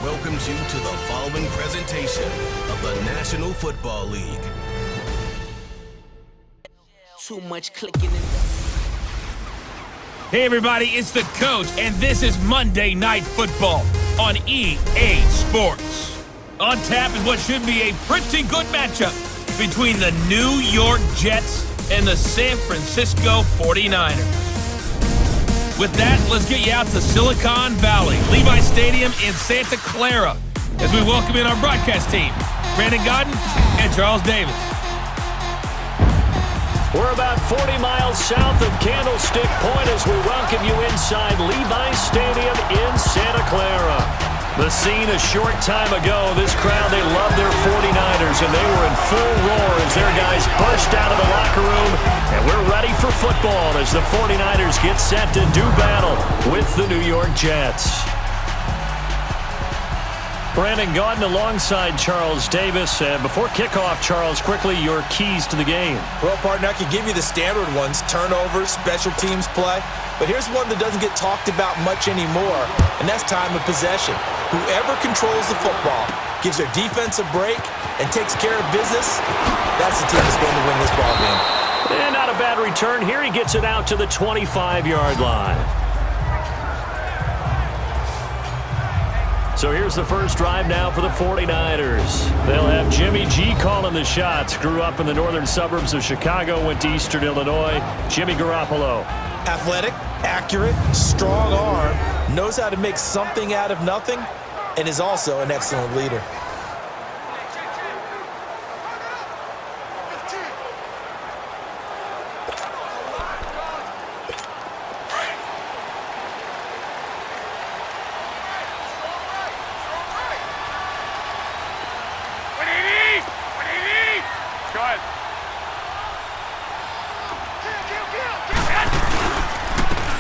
welcomes you to the following presentation of the National Football League. Too much clicking in the... Hey everybody, it's the coach, and this is Monday Night Football on EA Sports. On tap is what should be a pretty good matchup between the New York Jets and the San Francisco 49ers. With that, let's get you out to Silicon Valley, Levi Stadium in Santa Clara, as we welcome in our broadcast team, Brandon Godden and Charles Davis. We're about 40 miles south of Candlestick Point as we welcome you inside Levi Stadium in Santa Clara. The scene a short time ago, this crowd, they love their 49ers, and they were in full roar as their guys burst out of the locker room, and we're ready for football as the 49ers get set to do battle with the New York Jets. Brandon Gaudin alongside Charles Davis. Before kickoff, Charles, quickly your keys to the game. Well, partner, I could give you the standard ones, turnovers, special teams play. But here's one that doesn't get talked about much anymore, and that's time of possession. Whoever controls the football, gives their defense a break, and takes care of business, that's the team that's going to win this ball game. And not a bad return here. He gets it out to the 25-yard line. So here's the first drive now for the 49ers. They'll have Jimmy G calling the shots. Grew up in the northern suburbs of Chicago, went to Eastern Illinois. Jimmy Garoppolo. Athletic, accurate, strong arm, knows how to make something out of nothing, and is also an excellent leader.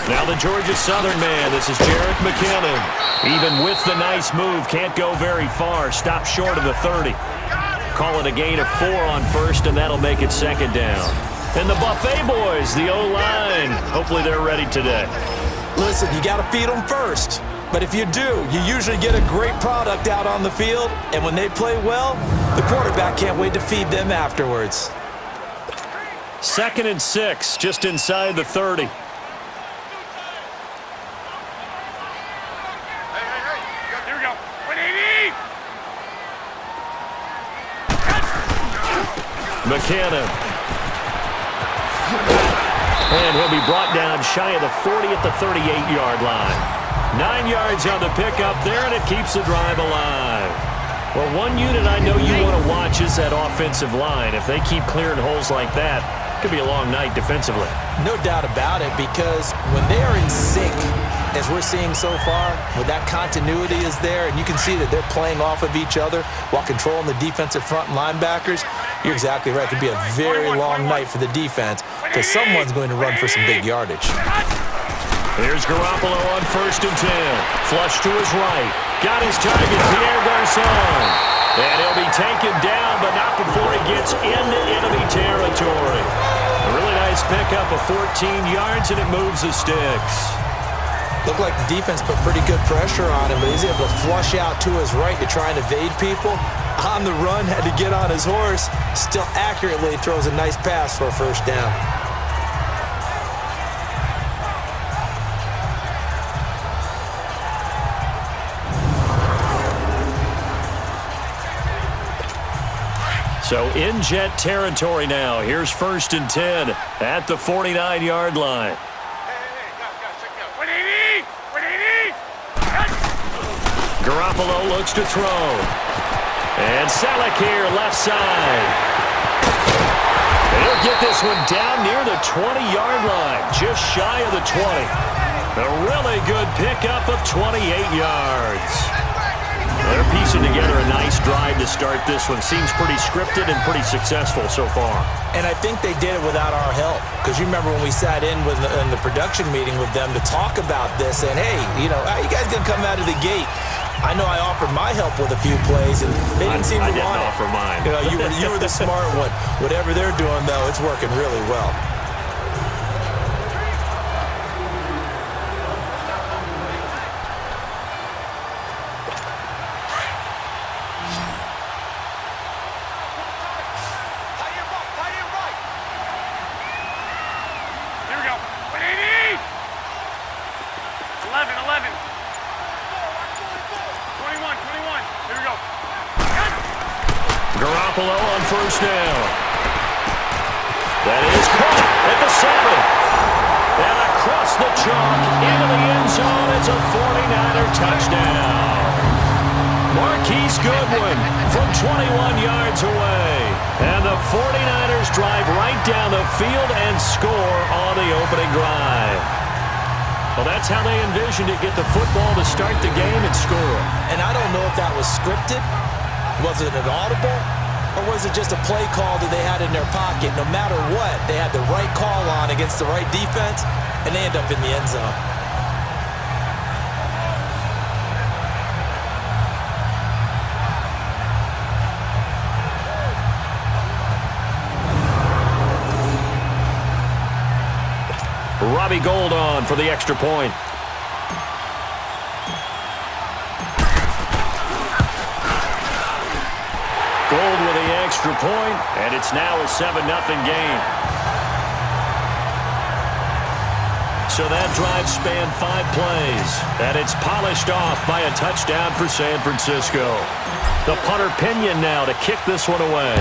Now the Georgia Southern man, this is Jerick McKinnon. Even with the nice move, can't go very far. Stop short of the 30. Call it a gain of 4 on first, and that'll make it second down. And the Buffet boys, the O-line. Hopefully they're ready today. Listen, you got to feed them first. But if you do, you usually get a great product out on the field. And when they play well, the quarterback can't wait to feed them afterwards. 2nd and 6, just inside the 30. McKinnon. And he'll be brought down shy of the 40 at the 38-yard line. 9 yards on the pickup there, and it keeps the drive alive. Well, one unit I know you want to watch is that offensive line. If they keep clearing holes like that, it could be a long night defensively. No doubt about it, because when they are in sync, as we're seeing so far, where that continuity is there, and you can see that they're playing off of each other while controlling the defensive front and linebackers, you're exactly right. It could be a very long night for the defense because someone's going to run for some big yardage. Here's Garoppolo on 1st and 10. Flush to his right. Got his target, Pierre Garçon. And he'll be taken down, but not before he gets into enemy territory. A really nice pickup of 14 yards, and it moves the sticks. Looked like the defense put pretty good pressure on him, but he's able to flush out to his right to try and evade people. On the run, had to get on his horse. Still accurately throws a nice pass for a first down. So in Jet territory now. Here's 1st and 10 at the 49-yard line. Garoppolo looks to throw. And Selleck here, left side. He'll get this one down near the 20-yard line, just shy of the 20. A really good pickup of 28 yards. They're piecing together a nice drive to start this one. Seems pretty scripted and pretty successful so far. And I think they did it without our help. Because you remember when we sat in the production meeting with them to talk about this, and hey, you know, how you guys going to come out of the gate? I know I offered my help with a few plays, and they didn't seem to want it. I didn't offer mine. You know, you were the smart one. Whatever they're doing, though, it's working really well. 11, 11. 21, 21. Here we go. Garoppolo on first down. That is caught at the 7. And across the chalk into the end zone. It's a 49er touchdown. Marquise Goodwin from 21 yards away. And the 49ers drive right down the field and score on the opening drive. Well, that's how they envisioned it, get the football to start the game and score. And I don't know if that was scripted. Was it an audible? Or was it just a play call that they had in their pocket? No matter what, they had the right call on against the right defense, and they end up in the end zone. Robbie Gould on for the extra point. Gould with the extra point, and it's now a 7-0 game. So that drive spanned 5 plays, and it's polished off by a touchdown for San Francisco. The punter Pinion now to kick this one away.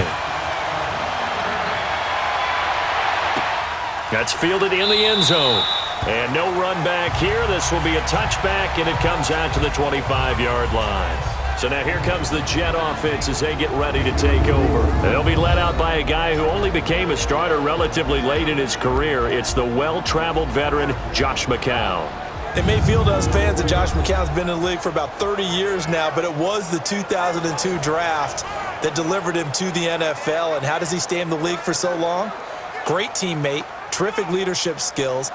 That's fielded in the end zone. And no run back here. This will be a touchback, and it comes out to the 25-yard line. So now here comes the Jet offense as they get ready to take over. They'll be led out by a guy who only became a starter relatively late in his career. It's the well-traveled veteran, Josh McCown. It may feel to us fans that Josh McCown's been in the league for about 30 years now, but it was the 2002 draft that delivered him to the NFL. And how does he stay in the league for so long? Great teammate, terrific leadership skills,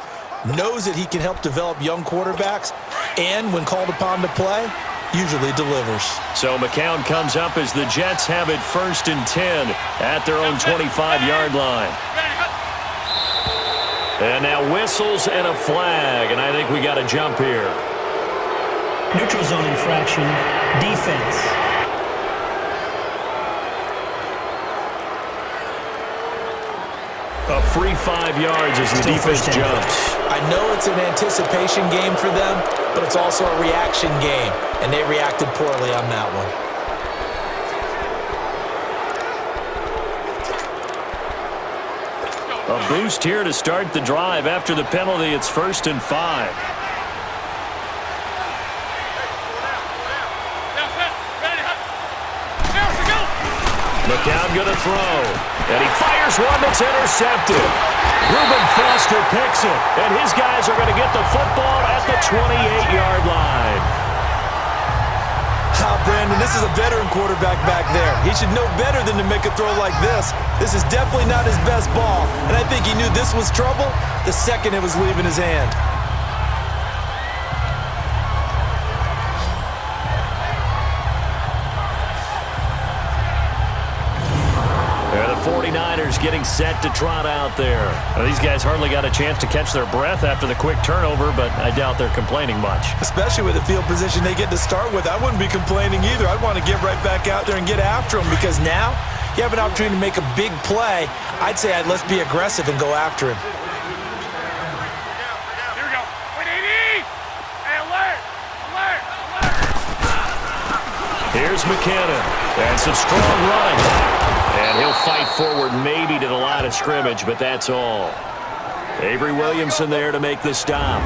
knows that he can help develop young quarterbacks, and when called upon to play, usually delivers. So McCown comes up as the Jets have it 1st and 10 at their own 25-yard line. And now whistles and a flag, and I think we got a jump here. Neutral zone infraction, defense. A free 5 yards as the defense jumps. I know it's an anticipation game for them, but it's also a reaction game, and they reacted poorly on that one. A boost here to start the drive. After the penalty, it's 1st and 5. McCown going to throw, and he fires one that's intercepted. Reuben Foster picks it, and his guys are going to get the football at the 28-yard line. Brandon, this is a veteran quarterback back there. He should know better than to make a throw like this. This is definitely not his best ball, and I think he knew this was trouble the second it was leaving his hand. The 49ers getting set to trot out there. Well, these guys hardly got a chance to catch their breath after the quick turnover, but I doubt they're complaining much. Especially with the field position they get to start with. I wouldn't be complaining either. I'd want to get right back out there and get after them, because now you have an opportunity to make a big play. I'd say let's be aggressive and go after him. Here we go. Wait, AD! Hey, alert! Alert! Alert! Here's McKinnon. And some strong running. And he'll fight forward maybe to the line of scrimmage, but that's all. Avery Williamson there to make the stop.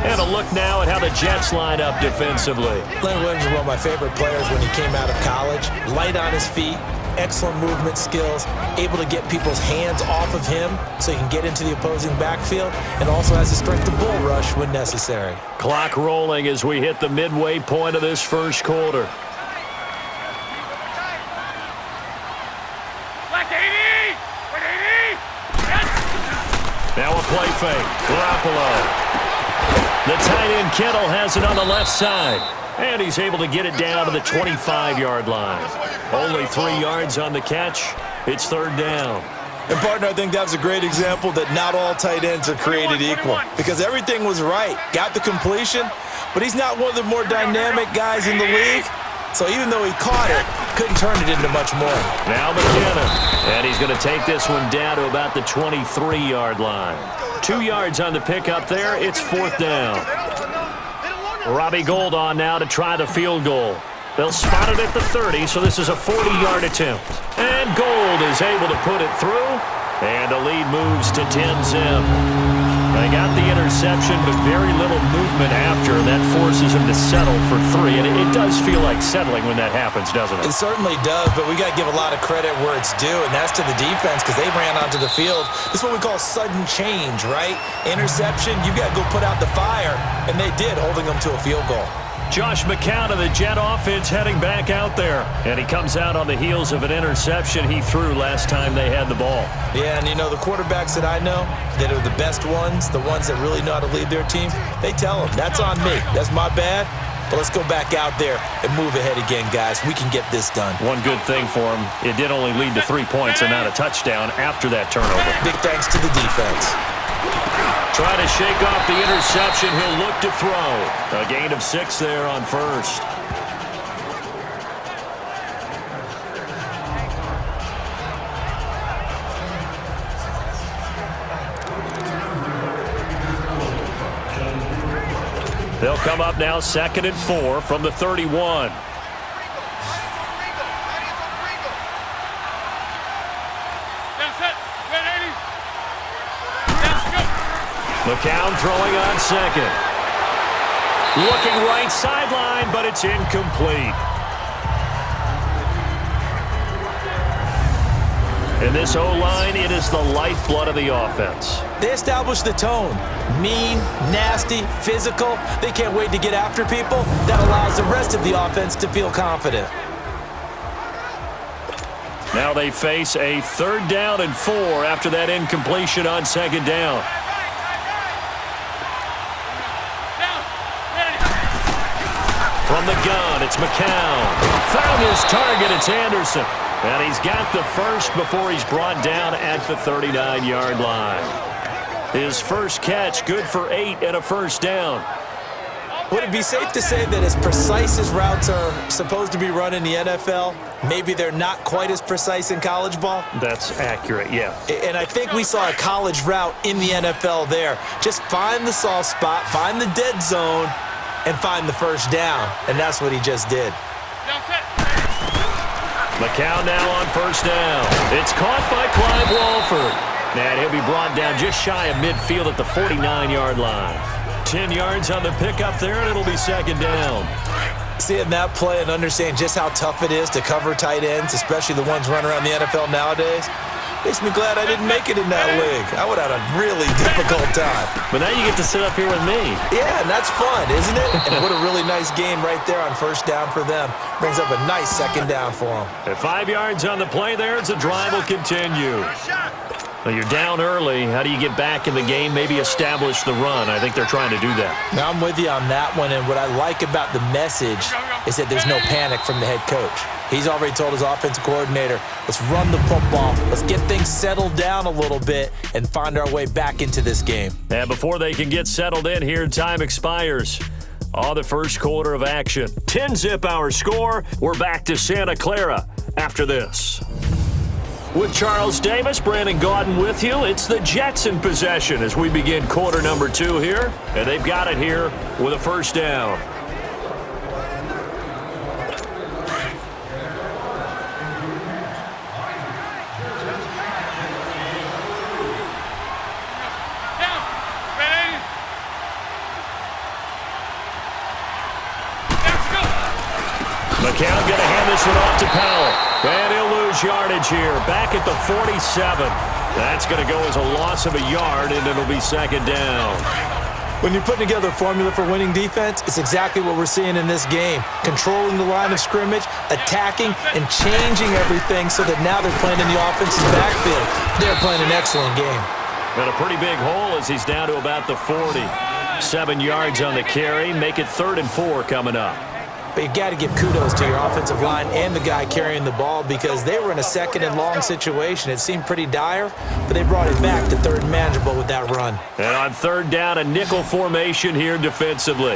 And a look now at how the Jets line up defensively. Leonard Williams is one of my favorite players when he came out of college. Light on his feet, excellent movement skills, able to get people's hands off of him so he can get into the opposing backfield, and also has the strength to bull rush when necessary. Clock rolling as we hit the midway point of this first quarter. Now a play fake. Garoppolo. The tight end Kittle has it on the left side. And he's able to get it down to the 25-yard line. Only 3 yards on the catch. It's 3rd down. And, partner, I think that's a great example that not all tight ends are created equal. Because everything was right. Got the completion, but he's not one of the more dynamic guys in the league. So even though he caught it, couldn't turn it into much more. Now McKinnon. And he's going to take this one down to about the 23-yard line. 2 yards on the pickup there. It's 4th down. Robbie Gould on now to try the field goal. They'll spot it at the 30, so this is a 40-yard attempt. And Gould is able to put it through, and the lead moves to 10-zip. They got the interception, but very little movement after. That forces him to settle for 3, and it does feel like settling when that happens, doesn't it? It certainly does, but we got to give a lot of credit where it's due, and that's to the defense because they ran onto the field. This is what we call sudden change, right? Interception, you got to go put out the fire, and they did, holding them to a field goal. Josh McCown of the Jet offense heading back out there. And he comes out on the heels of an interception he threw last time they had the ball. Yeah, and you know, the quarterbacks that I know that are the best ones, the ones that really know how to lead their team, they tell them, that's on me. That's my bad. But let's go back out there and move ahead again, guys. We can get this done. One good thing for him, it did only lead to 3 points and not a touchdown after that turnover. Big thanks to the defense. Try to shake off the interception. He'll look to throw. A gain of 6 there on first. They'll come up now 2nd and 4 from the 31. McCown throwing on 2nd. Looking right sideline, but it's incomplete. In this O-line, it is the lifeblood of the offense. They establish the tone. Mean, nasty, physical. They can't wait to get after people. That allows the rest of the offense to feel confident. Now they face a 3rd down and 4 after that incompletion on 2nd down. From the gun, it's McCown. Found his target, it's Anderson. And he's got the first before he's brought down at the 39-yard line. His first catch, good for 8 and a 1st down. Would it be safe to say that as precise as routes are supposed to be run in the NFL, maybe they're not quite as precise in college ball? That's accurate, yeah. And I think we saw a college route in the NFL there. Just find the soft spot, find the dead zone, and find the 1st down. And that's what he just did. McCown now on 1st down. It's caught by Clive Walford. And he'll be brought down just shy of midfield at the 49-yard line. 10 yards on the pickup there, and it'll be 2nd down. Seeing that play and understand just how tough it is to cover tight ends, especially the ones running around the NFL nowadays, makes me glad I didn't make it in that league. I would have had a really difficult time. But now you get to sit up here with me. Yeah, and that's fun, isn't it? And what a really nice game right there on 1st down for them. Brings up a nice 2nd down for them. At 5 yards on the play there, as the drive will continue. Well, you're down early. How do you get back in the game, maybe establish the run? I think they're trying to do that. Now, I'm with you on that one, and what I like about the message is that there's no panic from the head coach. He's already told his offensive coordinator, let's run the football, let's get things settled down a little bit and find our way back into this game. And before they can get settled in here, time expires on the first quarter of action. 10-zip our score. We're back to Santa Clara after this. With Charles Davis, Brandon Gaudin with you. It's the Jets in possession as we begin quarter number 2 here. And they've got it here with a 1st down. McCown going to hand this one off to Powell. And he'll lose yardage here. Back at the 47. That's going to go as a loss of a yard, and it'll be 2nd down. When you're putting together a formula for winning defense, it's exactly what we're seeing in this game. Controlling the line of scrimmage, attacking, and changing everything so that now they're playing in the offensive backfield. They're playing an excellent game. And a pretty big hole as he's down to about the 40. 7 yards on the carry. Make it 3rd and 4 coming up. But you got to give kudos to your offensive line and the guy carrying the ball because they were in a 2nd and long situation. It seemed pretty dire, but they brought it back to 3rd and manageable with that run. And on 3rd down, a nickel formation here defensively.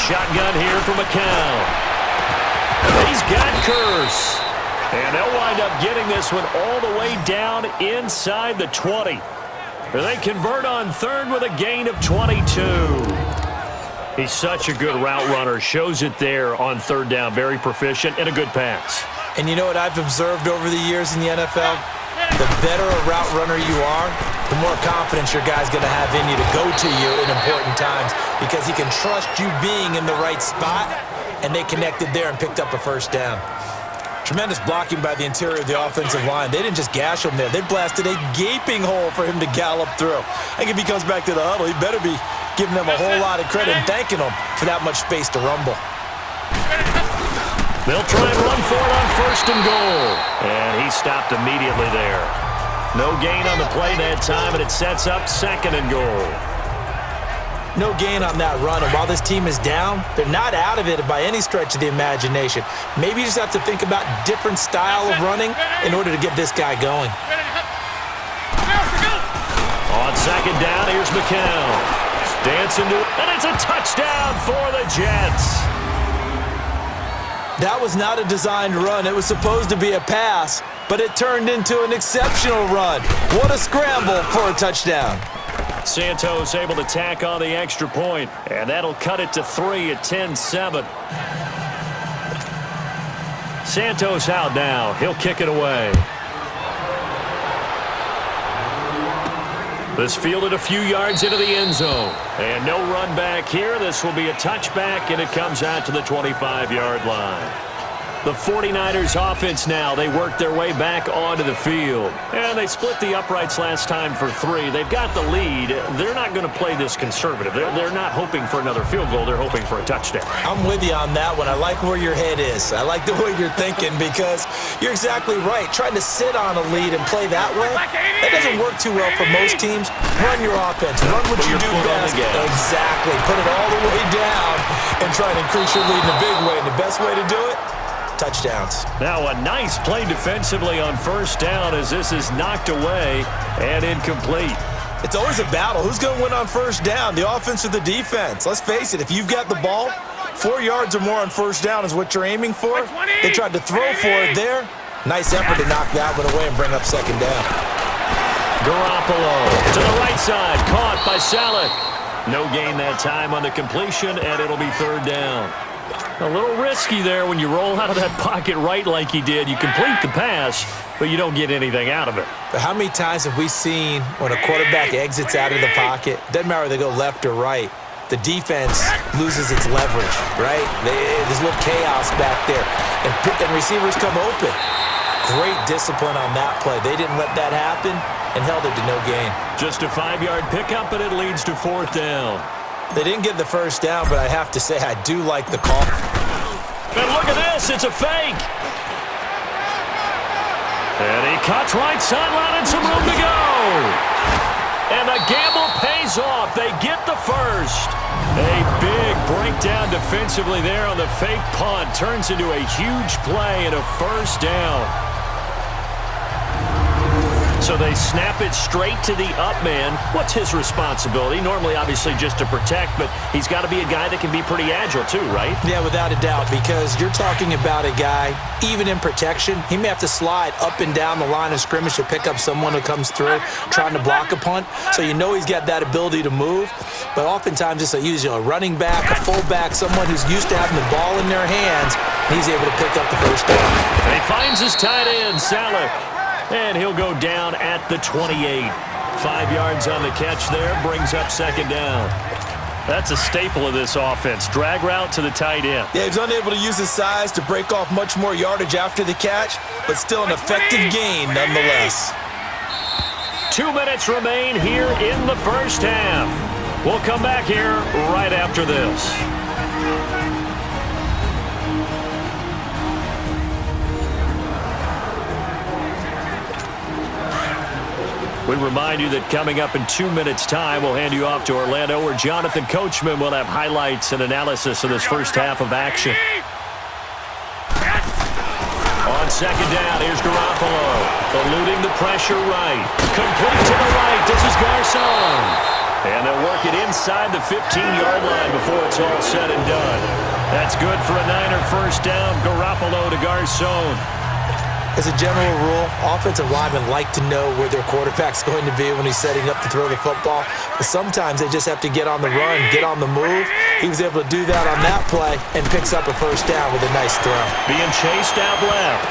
Shotgun here for McCown. He's got Curse. And they'll wind up getting this one all the way down inside the 20. They convert on third with a gain of 22. He's such a good route runner. Shows it there on third down. Very proficient and a good pass. And you know what I've observed over the years in the NFL? The better a route runner you are, the more confidence your guy's going to have in you to go to you in important times because he can trust you being in the right spot, and they connected there and picked up a first down. Tremendous blocking by the interior of the offensive line. They didn't just gash him there. They blasted a gaping hole for him to gallop through. I think if he comes back to the huddle, he better be giving them a whole lot of credit and thanking them for that much space to rumble. They'll try and run for it on first and goal. And he stopped immediately there. No gain on the play that time, and it sets up second and goal. No gain on that run, and while this team is down, they're not out of it by any stretch of the imagination. Maybe you just have to think about different style of running in order to get this guy going. On second down, here's McCown. Dancing to it, and it's a touchdown for the Jets. That was not a designed run. It was supposed to be a pass, but it turned into an exceptional run. What a scramble for a touchdown. Santos able to tack on the extra point, and that'll cut it to 3 at 10-7. Santos out now. He'll kick it away. This fielded a few yards into the end zone. And no run back here. This will be a touchback, and it comes out to the 25-yard line. The 49ers offense now, they work their way back onto the field. And they split the uprights last time for 3. They've got the lead. They're not going to play this conservative. They're not hoping for another field goal. They're hoping for a touchdown. I'm with you on that one. I like where your head is. I like the way you're thinking because you're exactly right. Trying to sit on a lead and play that way, that doesn't work too well for most teams. Run your offense. Run what you do best. Exactly. Put it all the way down and try and increase your lead in a big way. And the best way to do it? Touchdowns. Now a nice play defensively on first down as this is knocked away and incomplete. It's always a battle. Who's going to win on first down, the offense or the defense? Let's face it, if you've got the ball, 4 yards or more on first down is what you're aiming for. They tried to throw for it there. Nice effort to knock that one away and bring up second down. Garoppolo to the right side, caught by Salek. No gain that time on the completion, and it'll be third down. A little risky there when you roll out of that pocket right like he did. You complete the pass, but you don't get anything out of it. But how many times have we seen when a quarterback exits out of the pocket, doesn't matter whether they go left or right, the defense loses its leverage, right? There's a little chaos back there, and receivers come open. Great discipline on that play. They didn't let that happen and held it to no gain. Just a 5-yard pickup, and it leads to fourth down. They didn't get the first down, but I have to say I do like the call. And look at this. It's a fake. And he cuts right sideline and some room to go. And the gamble pays off. They get the first. A big breakdown defensively there on the fake punt. Turns into a huge play and a first down. So they snap it straight to the up man. What's his responsibility? Normally, obviously, just to protect, but he's got to be a guy that can be pretty agile too, right? Yeah, without a doubt, because you're talking about a guy, even in protection, he may have to slide up and down the line of scrimmage to pick up someone who comes through trying to block a punt. So you know he's got that ability to move, but oftentimes it's usually a running back, a fullback, someone who's used to having the ball in their hands, and he's able to pick up the first down. And he finds his tight end, Salek. And he'll go down at the 28. 5 yards on the catch there, brings up second down. That's a staple of this offense. Drag route to the tight end. Yeah, he's unable to use his size to break off much more yardage after the catch, but still an effective gain nonetheless. 2 minutes remain here in the first half. We'll come back here right after this. We remind you that coming up in 2 minutes' time, we'll hand you off to Orlando, where Jonathan Coachman will have highlights and analysis of this first half of action. On second down, here's Garoppolo. Eluding the pressure right. Complete to the right. This is Garcon. And they'll work it inside the 15-yard line before it's all said and done. That's good for a Niner first down. Garoppolo to Garcon. As a general rule, offensive linemen like to know where their quarterback's going to be when he's setting up to throw the football. But sometimes they just have to get on the run, get on the move. He was able to do that on that play and picks up a first down with a nice throw. Being chased out left.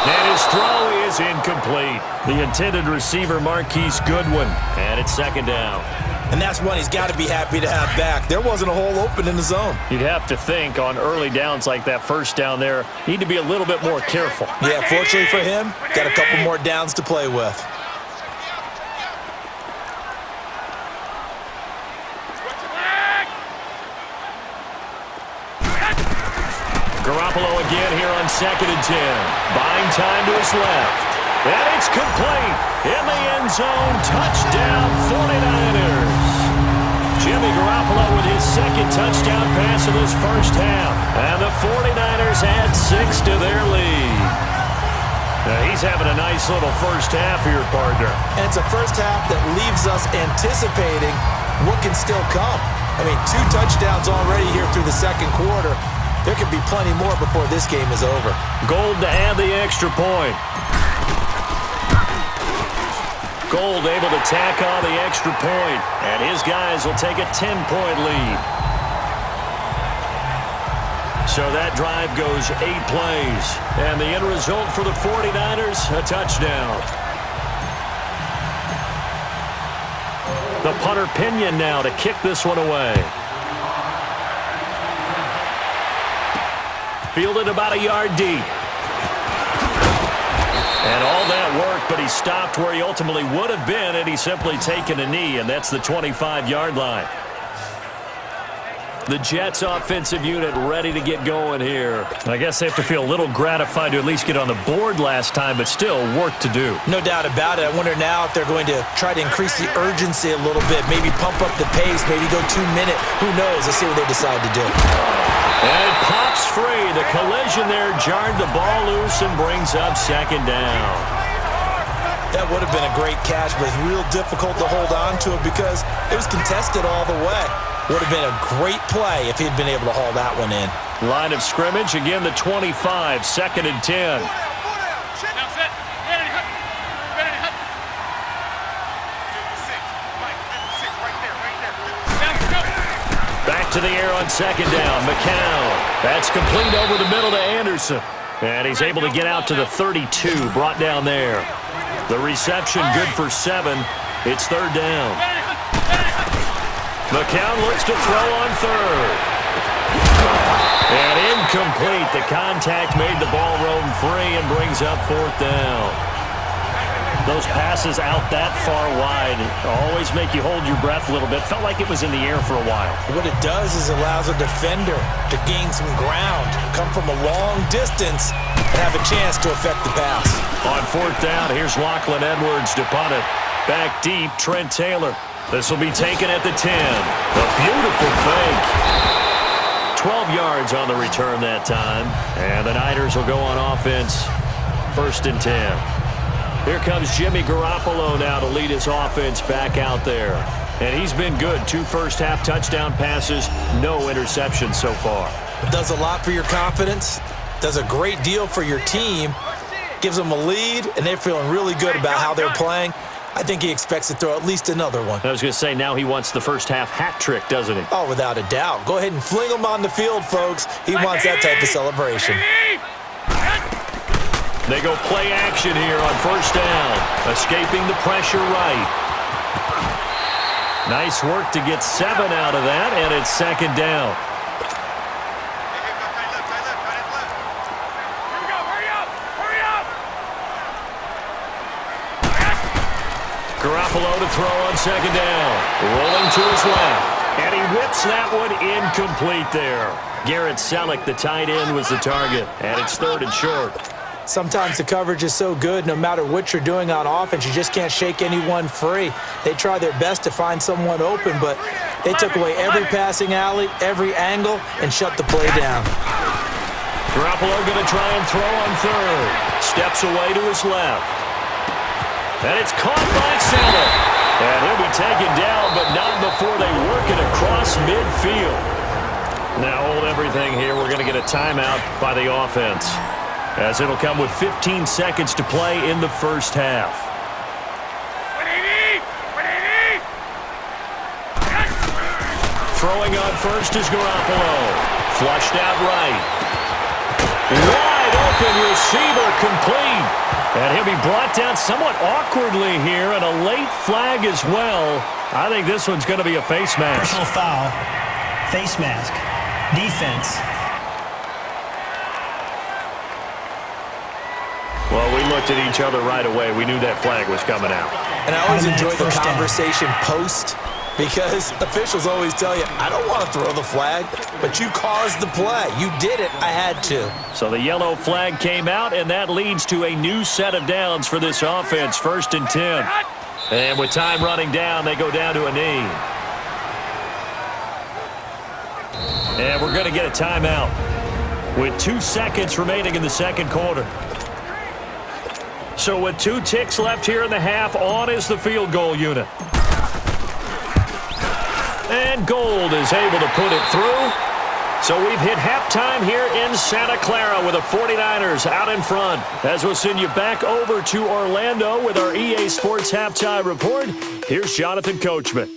And his throw is incomplete. The intended receiver, Marquise Goodwin. And it's second down. And that's one he's got to be happy to have back. There wasn't a hole open in the zone. You'd have to think on early downs like that first down there, need to be a little bit more careful. Yeah, fortunately for him, got a couple more downs to play with. Garoppolo again here on 2nd and 10. Buying time to his left. And it's complete. In the end zone, touchdown 49ers. Jimmy Garoppolo with his second touchdown pass of this first half. And the 49ers add 6 to their lead. Now he's having a nice little first half here, partner. And it's a first half that leaves us anticipating what can still come. I mean, 2 touchdowns already here through the second quarter. There could be plenty more before this game is over. Gold to add the extra point. Gold able to tack on the extra point, and his guys will take a 10-point lead. So that drive goes 8 plays, and the end result for the 49ers, a touchdown. The punter Pinion now to kick this one away. Fielded about a yard deep. And all that work, but he stopped where he ultimately would have been had he simply taken a knee, and that's the 25-yard line. The Jets offensive unit ready to get going here. I guess they have to feel a little gratified to at least get on the board last time, but still work to do. No doubt about it. I wonder now if they're going to try to increase the urgency a little bit, maybe pump up the pace, maybe go 2-minute. Who knows? Let's see what they decide to do. And it pops free. The collision there jarred the ball loose and brings up second down. That would have been a great catch, but it's real difficult to hold on to it because it was contested all the way. Would have been a great play if he'd been able to haul that one in. Line of scrimmage, again the 25, 2nd and 10. Back to the air on second down. McCown. That's complete over the middle to Anderson. And he's able to get out to the 32, brought down there. The reception good for 7. It's third down. McCown looks to throw on third. And incomplete. The contact made the ball roam free and brings up fourth down. Those passes out that far wide always make you hold your breath a little bit. Felt like it was in the air for a while. What it does is allows a defender to gain some ground, come from a long distance, and have a chance to affect the pass. On fourth down, here's Lachlan Edwards to punt it. Back deep, Trent Taylor. This will be taken at the 10. A beautiful fake. 12 yards on the return that time. And the Niners will go on offense. 1st and 10. Here comes Jimmy Garoppolo now to lead his offense back out there. And he's been good. 2 first-half touchdown passes, no interceptions so far. Does a lot for your confidence. Does a great deal for your team. Gives them a lead, and they're feeling really good about how they're playing. I think he expects to throw at least another one. I was going to say, now he wants the first-half hat trick, doesn't he? Oh, without a doubt. Go ahead and fling him on the field, folks. He wants that type of celebration. They go play action here on first down. Escaping the pressure right. Nice work to get 7 out of that, and it's second down. Garoppolo to throw on second down. Rolling to his left. And he whips that one incomplete there. Garrett Selleck, the tight end, was the target. And it's 3rd and short. Sometimes the coverage is so good, no matter what you're doing on offense, you just can't shake anyone free. They try their best to find someone open, but they took away every passing alley, every angle, and shut the play down. Garoppolo going to try and throw on third. Steps away to his left. And it's caught by Selleck. And he'll be taken down, but not before they work it across midfield. Now hold everything here. We're going to get a timeout by the offense. as it'll come with 15 seconds to play in the first half. Throwing on first is Garoppolo. Flushed out right. Wide open receiver complete. And he'll be brought down somewhat awkwardly here, and a late flag as well. I think this one's going to be a face mask. Personal foul. Face mask. Defense. Well, we looked at each other right away. We knew that flag was coming out. And I always enjoy the conversation post, because officials always tell you, I don't want to throw the flag, but you caused the play. You did it. I had to. So the yellow flag came out, and that leads to a new set of downs for this offense. 1st and 10. And with time running down, they go down to a knee. And we're going to get a timeout with 2 seconds remaining in the second quarter. So with 2 ticks left here in the half, on is the field goal unit. And Gold is able to put it through. So we've hit halftime here in Santa Clara with the 49ers out in front. As we'll send you back over to Orlando with our EA Sports Halftime Report, here's Jonathan Coachman.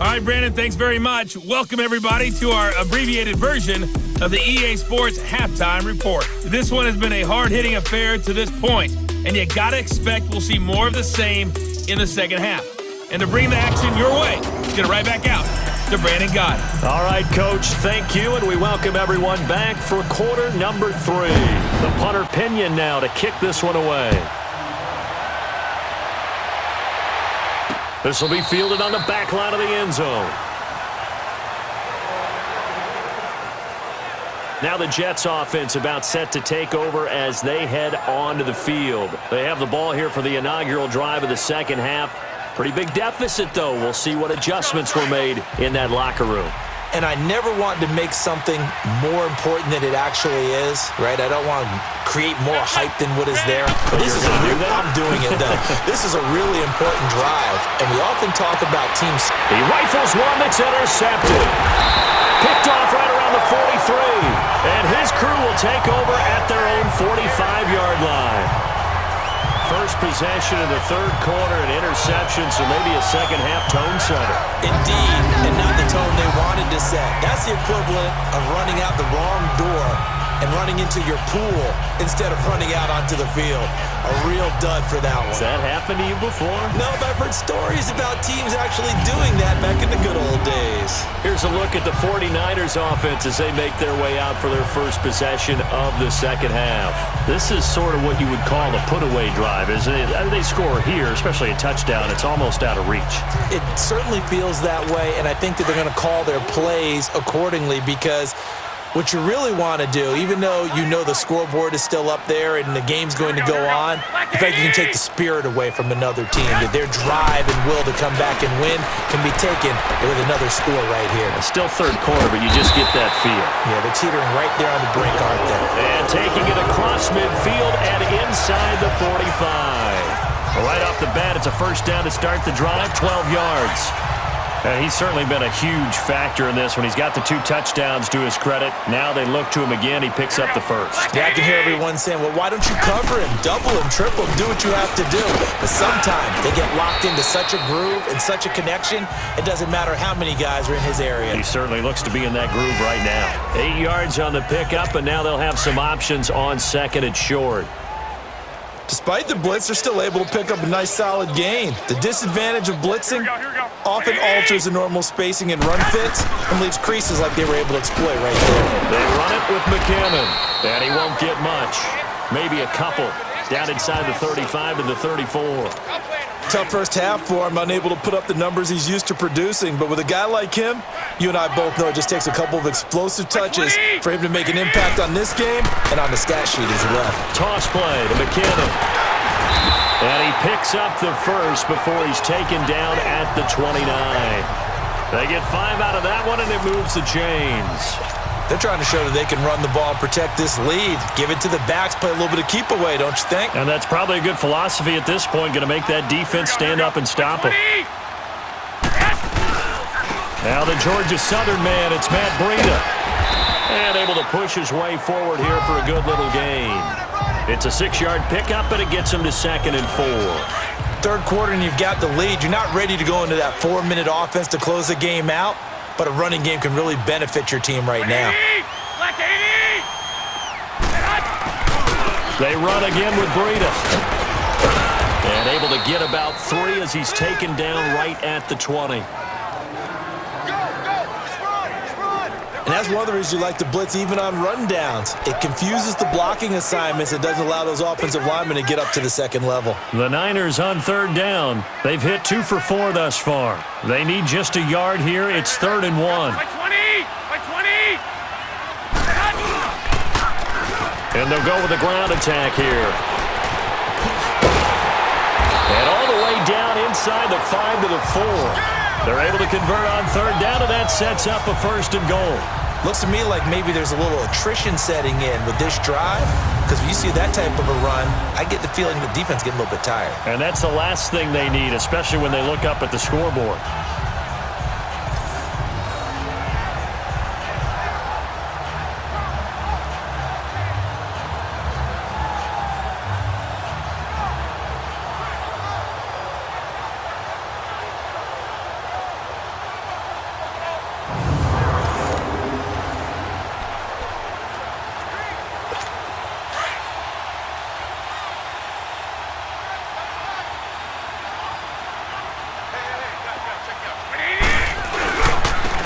All right, Brandon, thanks very much. Welcome, everybody, to our abbreviated version of the EA Sports Halftime Report. This one has been a hard-hitting affair to this point, and you got to expect we'll see more of the same in the second half. And to bring the action your way, get it right back out to Brandon Gott. All right, Coach, thank you, and we welcome everyone back for quarter number 3. The punter Pinion now to kick this one away. This will be fielded on the back line of the end zone. Now the Jets offense about set to take over as they head onto the field. They have the ball here for the inaugural drive of the second half. Pretty big deficit, though. We'll see what adjustments were made in that locker room. And I never want to make something more important than it actually is, right? I don't want to create more hype than what is there. But this is I'm doing it, though. This is a really important drive, and we often talk about teams. He rifles one that's intercepted. Picked off right around the 43. And his crew will take over at their own 45-yard line. First possession in the third quarter, an interception, so maybe a second-half tone setter. Indeed, and not the tone they wanted to set. That's the equivalent of running out the wrong door and running into your pool instead of running out onto the field. A real dud for that one. Has that happened to you before? No, but I've heard stories about teams actually doing that back in the good old days. Here's a look at the 49ers offense as they make their way out for their first possession of the second half. This is sort of what you would call a put-away drive, isn't it? They score here, especially a touchdown. It's almost out of reach. It certainly feels that way, and I think that they're going to call their plays accordingly, because what you really want to do, even though you know the scoreboard is still up there and the game's going to go on, in fact, you can take the spirit away from another team. That their drive and will to come back and win can be taken with another score right here. It's still third quarter, but you just get that feel. Yeah, they're teetering right there on the brink, aren't they? And taking it across midfield and inside the 45. Well, right off the bat, it's a first down to start the drive, 12 yards. He's certainly been a huge factor in this when he's got the 2 touchdowns to his credit. Now they look to him again. He picks up the first. Yeah, I can hear everyone saying, well, why don't you cover him? Double him, triple him, do what you have to do. But sometimes they get locked into such a groove and such a connection, it doesn't matter how many guys are in his area. He certainly looks to be in that groove right now. 8 yards on the pickup, and now they'll have some options on second and short. Despite the blitz, they're still able to pick up a nice solid gain. The disadvantage of blitzing often alters the normal spacing and run fits and leaves creases like they were able to exploit right there. They run it with McKinnon, and he won't get much. Maybe a couple down inside the 35 to the 34. Tough first half for him, unable to put up the numbers he's used to producing. But with a guy like him, you and I both know it just takes a couple of explosive touches for him to make an impact on this game and on the stat sheet as well. Toss play to McKinnon. And he picks up the first before he's taken down at the 29. They get 5 out of that one, and it moves the chains. They're trying to show that they can run the ball and protect this lead. Give it to the backs, play a little bit of keep away, don't you think? And that's probably a good philosophy at this point, going to make that defense stand up and stop them. Now the Georgia Southern man, it's Matt Breida. And able to push his way forward here for a good little gain. It's a 6-yard pickup, and it gets him to 2nd and 4. Third quarter and you've got the lead. You're not ready to go into that 4-minute offense to close the game out, but a running game can really benefit your team right now. They run again with Breida. And able to get about 3 as he's taken down right at the 20. And that's one of the reasons you like to blitz even on rundowns. It confuses the blocking assignments. It doesn't allow those offensive linemen to get up to the second level. The Niners on 3rd down. They've hit 2 for 4 thus far. They need just a yard here. It's 3rd and 1. By 20! By 20! And they'll go with a ground attack here. And all the way down inside the 5 to the 4. They're able to convert on 3rd down, and that sets up a 1st and goal. Looks to me like maybe there's a little attrition setting in with this drive, because when you see that type of a run, I get the feeling the defense getting a little bit tired. And that's the last thing they need, especially when they look up at the scoreboard.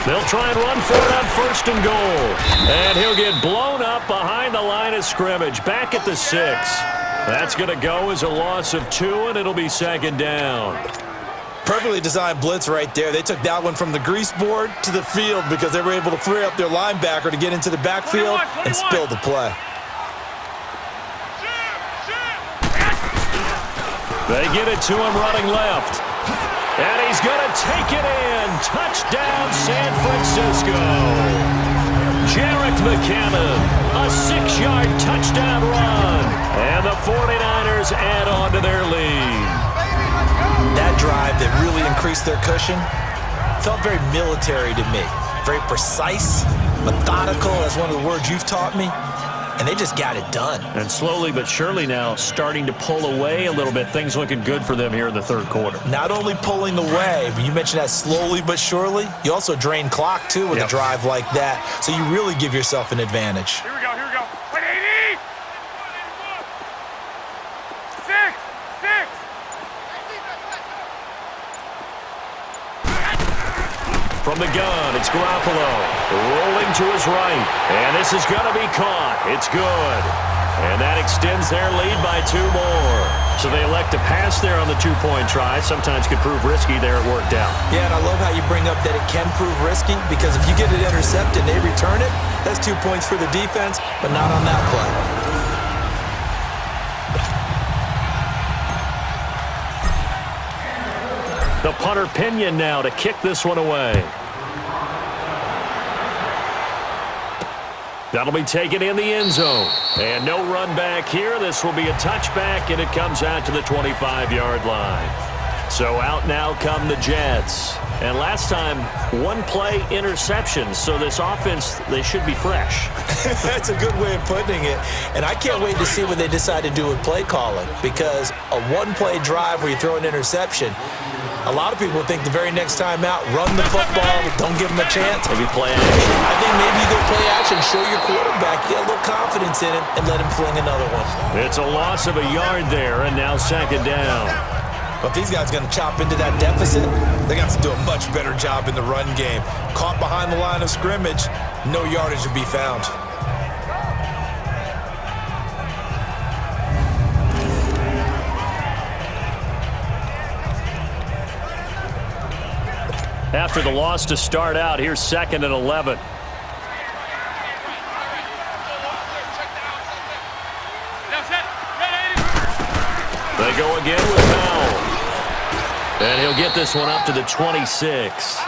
They'll try and run for it on 1st and goal. And he'll get blown up behind the line of scrimmage. Back at the 6. That's going to go as a loss of 2, and it'll be 2nd down. Perfectly designed blitz right there. They took that one from the grease board to the field because they were able to free up their linebacker to get into the backfield and spill the play. They get it to him running left. And he's going to take it in. Touchdown, San Francisco. Jarek McCannon, a 6-yard touchdown run. And the 49ers add on to their lead. That drive that really increased their cushion felt very military to me. Very precise, methodical. That's one of the words you've taught me. And they just got it done. And slowly but surely now starting to pull away a little bit. Things looking good for them here in the 3rd quarter. Not only pulling away, but you mentioned that slowly but surely. You also drain clock, too, with a drive like that. So you really give yourself an advantage. Here we go, here we go. 180! 6! From the gun, it's Garoppolo. Rolling to his right. And this is going to be caught. It's good. And that extends their lead by 2 more. So they elect to pass there on the 2-point try. Sometimes could prove risky. There it worked out. Yeah, and I love how you bring up that it can prove risky, because if you get it intercepted and they return it, that's 2 points for the defense, but not on that play. The punter Pinion now to kick this one away. That'll be taken in the end zone. And no run back here. This will be a touchback, and it comes out to the 25-yard line. So out now come the Jets. And last time, 1-play interception. So this offense, they should be fresh. That's a good way of putting it. And I can't wait to see what they decide to do with play calling, because a 1-play drive where you throw an interception, a lot of people think the very next time out, run the football, don't give them a chance. Maybe play action. I think maybe you go play action, show your quarterback, get a little confidence in it, and let him fling another one. It's a loss of a yard there, and now 2nd down. But if these guys are going to chop into that deficit, they're going to have to do a much better job in the run game. Caught behind the line of scrimmage, no yardage to be found. After the loss to start out, here's 2nd and 11. They go again with Powell. And he'll get this one up to the 26.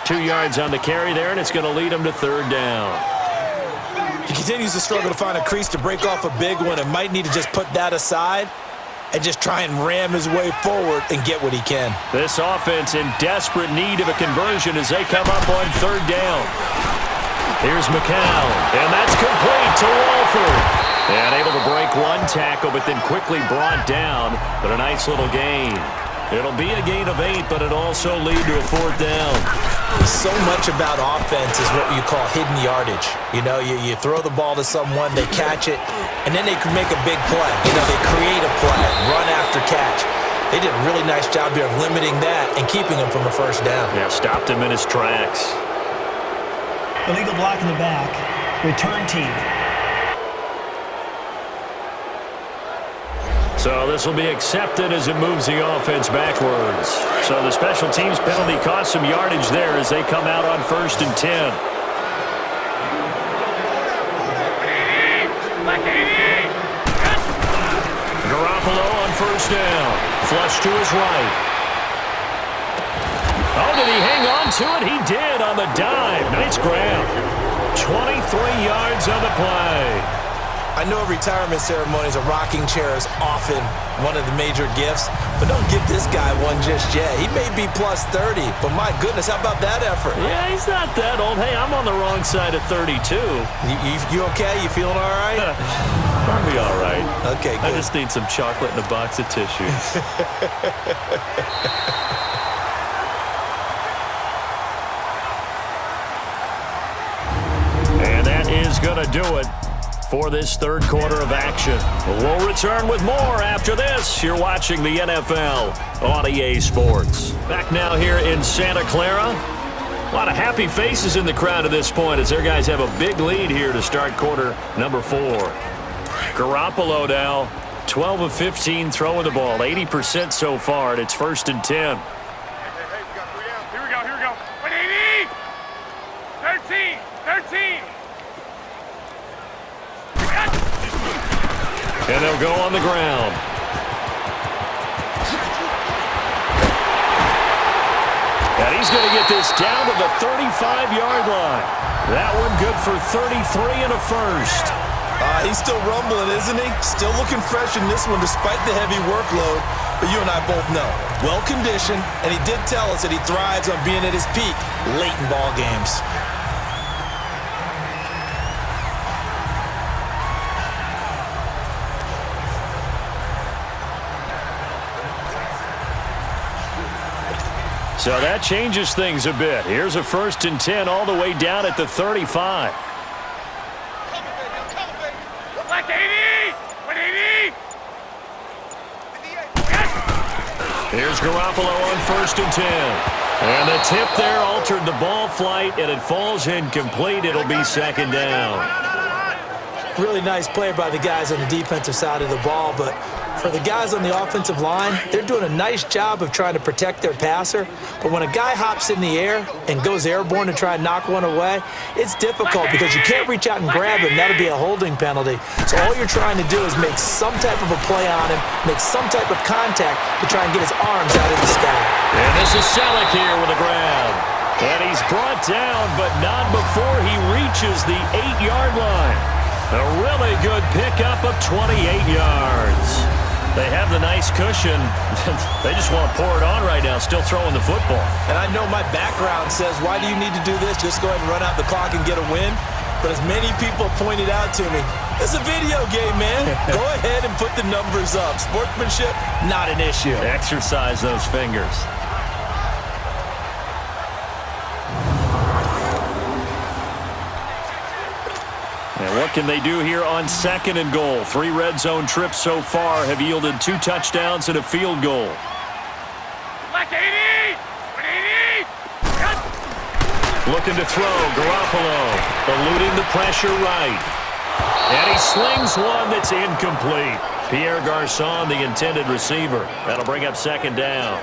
2 yards on the carry there, and it's going to lead him to 3rd down. He continues to struggle to find a crease to break off a big one and might need to just put that aside and just try and ram his way forward and get what he can. This offense in desperate need of a conversion as they come up on third down. Here's McCown, and that's complete to Walford. And able to break one tackle, but then quickly brought down. But a nice little gain. It'll be a gain of 8, but it'll also lead to a fourth down. So much about offense is what you call hidden yardage. You know, you throw the ball to someone, they catch it, and then they can make a big play. You know, they create a play, run after catch. They did a really nice job here of limiting that and keeping him from a first down. Yeah, stopped him in his tracks. Illegal block in the back. Return team. So this will be accepted as it moves the offense backwards. So the special teams penalty cost some yardage there as they come out on 1st and 10. Garoppolo on 1st down. Flush to his right. Oh, did he hang on to it? He did on the dive. Nice grab. 23 yards on the play. I know at retirement ceremonies, a rocking chair is often one of the major gifts, but don't give this guy one just yet. He may be plus 30, but my goodness, how about that effort? Yeah, he's not that old. Hey, I'm on the wrong side of 32. You okay? You feeling all right? I'll be all right. Okay, good. I just need some chocolate and a box of tissues. And that is going to do it for this third quarter of action. We'll return with more after this. You're watching the NFL on EA Sports. Back now here in Santa Clara. A lot of happy faces in the crowd at this point as their guys have a big lead here to start quarter number 4. Garoppolo now, 12 of 15 throwing the ball, 80% so far, and it's 1st and 10. Hey, we got 3 downs. Here we go. 180! 13! And they'll go on the ground. And he's going to get this down to the 35-yard line. That one good for 33 and a first. He's still rumbling, isn't he? Still looking fresh in this one despite the heavy workload. But you and I both know, well-conditioned, and he did tell us that he thrives on being at his peak late in ball games. So that changes things a bit. Here's a 1st and 10 all the way down at the 35. Black 80! 180! Here's Garoppolo on 1st and 10. And the tip there altered the ball flight, and it falls incomplete. It'll be 2nd down. Really nice play by the guys on the defensive side of the ball, but for the guys on the offensive line, they're doing a nice job of trying to protect their passer. But when a guy hops in the air and goes airborne to try and knock one away, it's difficult because you can't reach out and grab him. That'll be a holding penalty. So all you're trying to do is make some type of a play on him, make some type of contact to try and get his arms out of the sky. And this is Selleck here with a grab. And he's brought down, but not before he reaches the 8-yard line. A really good pickup of 28 yards. They have the nice cushion. They just want to pour it on right now, still throwing the football. And I know my background says, why do you need to do this? Just go ahead and run out the clock and get a win. But as many people pointed out to me, it's a video game, man. Go ahead and put the numbers up. Sportsmanship, not an issue. Exercise those fingers. And what can they do here on 2nd and goal? 3 red zone trips so far have yielded 2 touchdowns and a field goal. Black 80! 180! Looking to throw, Garoppolo eluding the pressure right. And he slings one that's incomplete. Pierre Garçon, the intended receiver. That'll bring up 2nd down.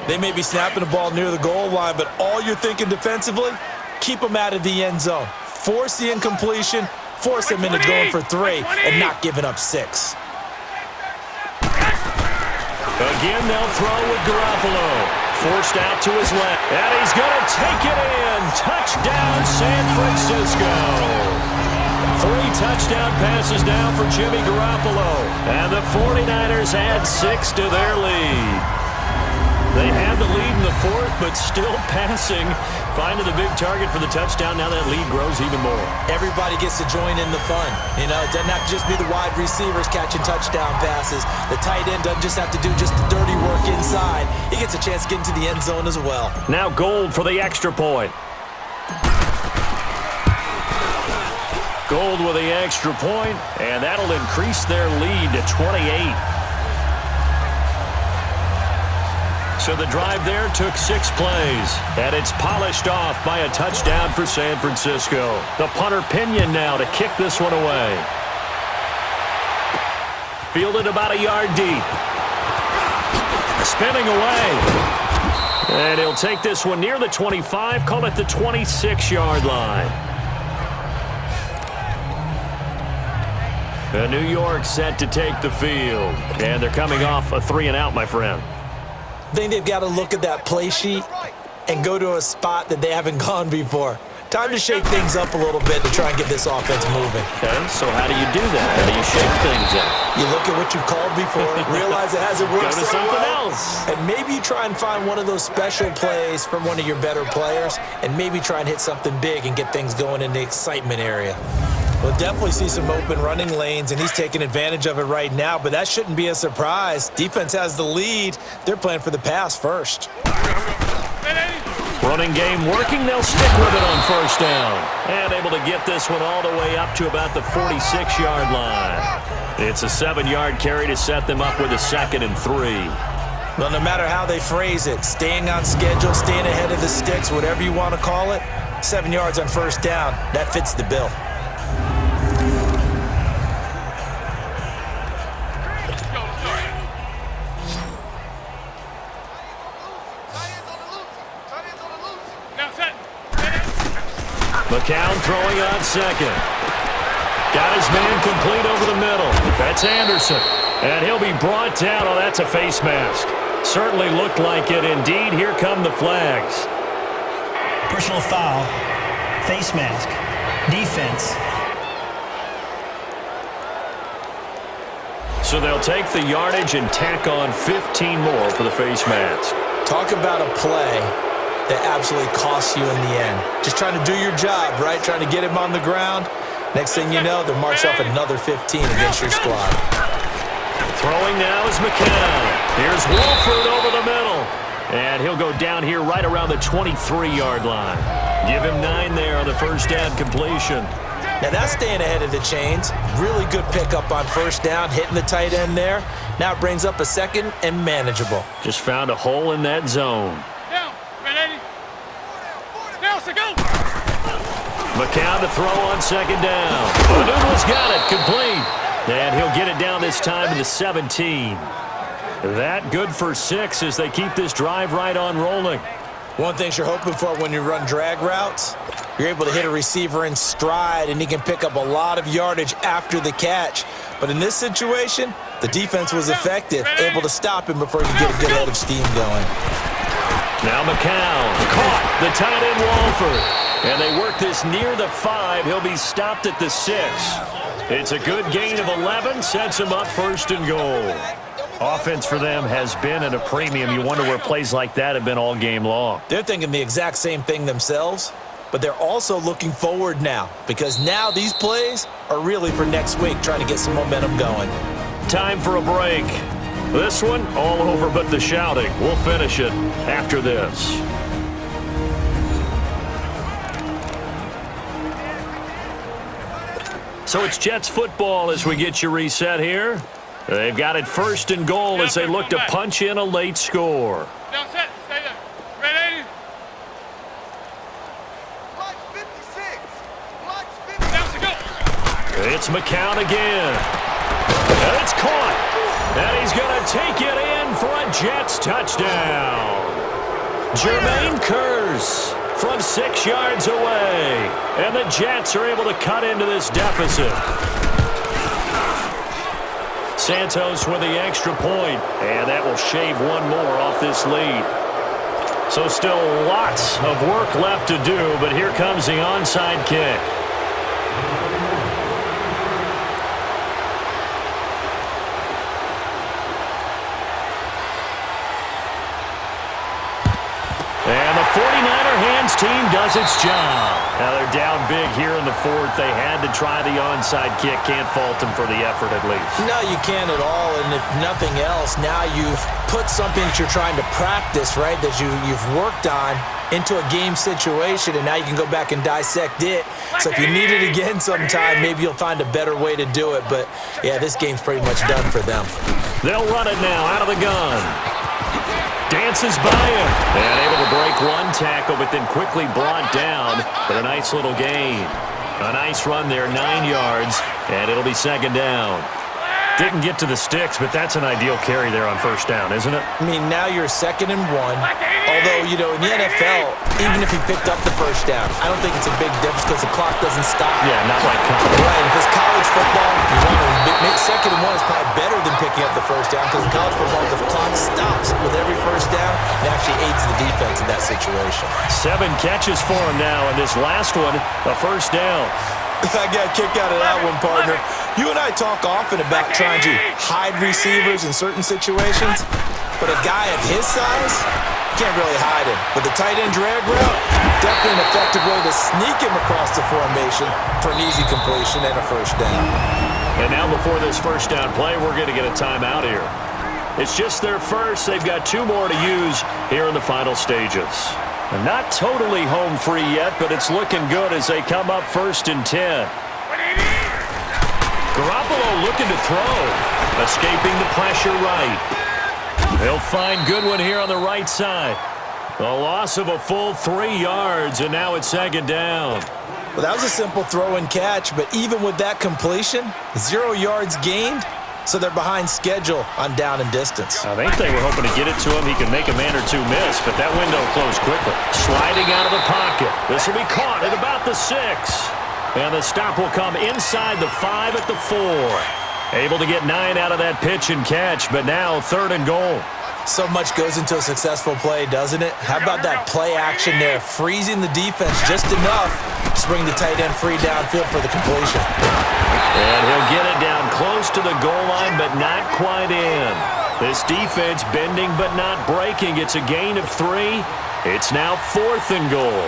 They may be snapping the ball near the goal line, but all you're thinking defensively, keep them out of the end zone. Force the incompletion, force them into going for 3 and not giving up 6. Again, they'll throw with Garoppolo. Forced out to his left. And he's going to take it in. Touchdown, San Francisco. 3 touchdown passes now for Jimmy Garoppolo. And the 49ers add 6 to their lead. They had the lead in the fourth, but still passing. Finding the big target for the touchdown. Now that lead grows even more. Everybody gets to join in the fun. You know, it doesn't have to just be the wide receivers catching touchdown passes. The tight end doesn't just have to do just the dirty work inside. He gets a chance to get into the end zone as well. Now Gold for the extra point. Gold with the extra point, and that'll increase their lead to 28. So the drive there took 6 plays, and it's polished off by a touchdown for San Francisco. The punter Pinion now to kick this one away. Fielded about a yard deep. Spinning away. And he'll take this one near the 25, call it the 26-yard line. And New York set to take the field. And they're coming off a 3-and-out, my friend. I think they've got to look at that play sheet and go to a spot that they haven't gone before. Time to shake things up a little bit to try and get this offense moving. Okay, so how do you do that? How do you shake things up? You look at what you've called before, realize it hasn't worked Go to so something well, else. and maybe you try and find one of those special plays from one of your better players, and maybe try and hit something big and get things going in the excitement area. We'll definitely see some open running lanes, and he's taking advantage of it right now, but that shouldn't be a surprise. Defense has the lead. They're playing for the pass first. Running game working. They'll stick with it on first down. And able to get this one all the way up to about the 46-yard line. It's a 7-yard carry to set them up with a 2nd and 3. Well, no matter how they phrase it, staying on schedule, staying ahead of the sticks, whatever you want to call it, 7 yards on first down, that fits the bill. McCown throwing on second. Got his man complete over the middle. That's Anderson. And he'll be brought down. Oh, that's a face mask. Certainly looked like it. Indeed, here come the flags. Personal foul. Face mask. Defense. So they'll take the yardage and tack on 15 more for the face mask. Talk about a play that absolutely costs you in the end. Just trying to do your job, right? Trying to get him on the ground. Next thing you know, they'll march off another 15 against your squad. Throwing now is McCown. Here's Wolford over the middle. And he'll go down here right around the 23-yard line. Give him 9 there on the first down completion. Now that's staying ahead of the chains. Really good pickup on first down, hitting the tight end there. Now it brings up a 2nd and manageable. Just found a hole in that zone. McCown to throw on 2nd down. Noodle's got it, complete. And he'll get it down this time to the 17. That good for 6 as they keep this drive right on rolling. One thing you're hoping for when you run drag routes, you're able to hit a receiver in stride and he can pick up a lot of yardage after the catch. But in this situation, the defense was effective, able to stop him before he could get a good head of steam going. Now McCown caught the tight end Wolford. And they work this near the 5. He'll be stopped at the 6. It's a good gain of 11. Sets him up 1st and goal. Offense for them has been at a premium. You wonder where plays like that have been all game long. They're thinking the exact same thing themselves, but they're also looking forward now because now these plays are really for next week, trying to get some momentum going. Time for a break. This one all over but the shouting. We'll finish it after this. So it's Jets football as we get you reset here. They've got it 1st and goal as they look to punch in a late score. Now set, stay there. Ready? Block 56. Block 56. Down to go. It's McCown again. And it's caught. And he's going to take it in for a Jets touchdown. Jermaine Kearse from 6 yards away. And the Jets are able to cut into this deficit. Santos with the extra point, and that will shave one more off this lead. So still lots of work left to do, but here comes the onside kick. defense team does its job. Now they're down big here in the fourth. They had to try the onside kick. Can't fault them for the effort at least. No, you can't at all. And if nothing else, now you've put something that you're trying to practice, right, that you've worked on into a game situation, and now you can go back and dissect it. So if you need it again sometime, maybe you'll find a better way to do it. But, yeah, this game's pretty much done for them. They'll run it now out of the gun. Dances by him. And able to break one tackle, but then quickly brought down for a nice little gain. A nice run there, 9 yards, and it'll be second down. Didn't get to the sticks, but that's an ideal carry there on first down, isn't it? I mean, now you're 2nd and 1. Although, you know, in the NFL, even if he picked up the first down, I don't think it's a big difference because the clock doesn't stop. Yeah, not like college. Right, if it's college football, you want to 2nd and 1 is probably better than picking up the first down because in college football, the clock stops with every first down. It actually aids the defense in that situation. 7 catches for him now, and this last one, a first down. I got a kick out of that one, partner. You and I talk often about trying to hide receivers in certain situations, but a guy of his size can't really hide him. But the tight end drag route, definitely an effective way to sneak him across the formation for an easy completion and a first down. And now before this first down play, we're going to get a timeout here. It's just their first. They've got 2 more to use here in the final stages. And not totally home free yet, but it's looking good as they come up 1st and 10. Garoppolo looking to throw. Escaping the pressure right. They'll find Goodwin here on the right side. A loss of a full 3 yards, and now it's second down. Well, that was a simple throw and catch, but even with that completion, 0 yards gained. So they're behind schedule on down and distance. I think they were hoping to get it to him. He can make a man or 2 miss, but that window closed quickly. Sliding out of the pocket. This will be caught at about the 6. And the stop will come inside the 5 at the 4. Able to get 9 out of that pitch and catch, but now 3rd and goal. So much goes into a successful play, doesn't it? How about that play action there, freezing the defense just enough to bring the tight end free downfield for the completion. And he'll get it down close to the goal line, but not quite in. This defense bending but not breaking. It's a gain of 3. It's now 4th and goal.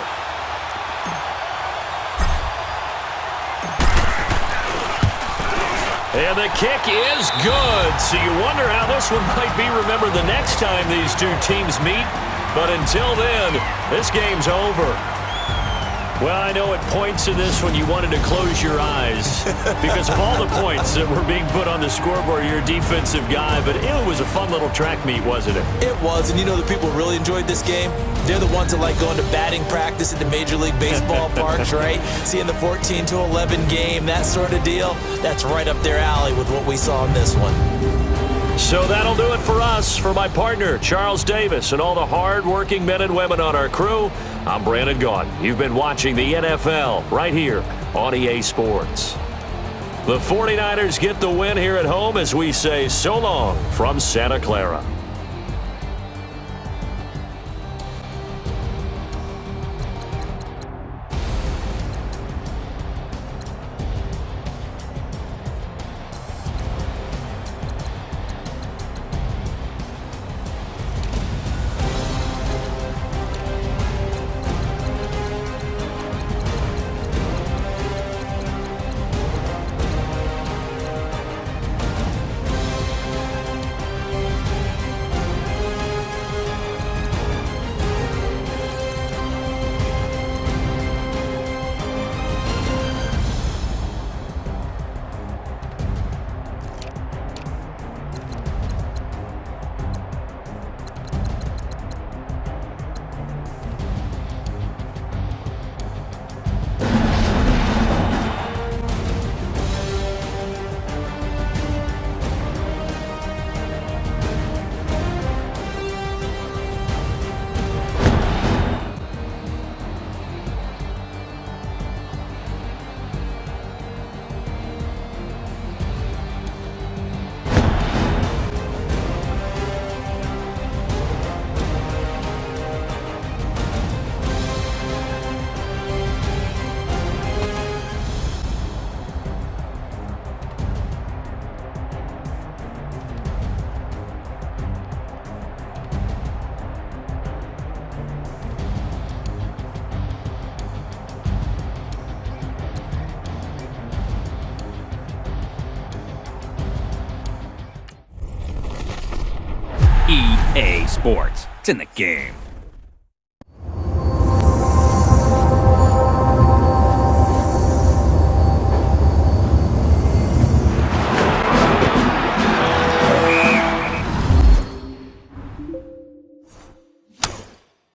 And the kick is good. So you wonder how this one might be remembered the next time these 2 teams meet. But until then, this game's over. Well, I know at points in this when you wanted to close your eyes because of all the points that were being put on the scoreboard. You're a defensive guy, but it was a fun little track meet, wasn't it? It was, and you know the people really enjoyed this game? They're the ones that like going to batting practice at the Major League Baseball parks, right? Seeing the 14-11 game, that sort of deal. That's right up their alley with what we saw in this one. So that'll do it for us. For my partner, Charles Davis, and all the hard-working men and women on our crew, I'm Brandon Gaudin. You've been watching the NFL right here on EA Sports. The 49ers get the win here at home as we say so long from Santa Clara. NYJ Sports. It's in the game.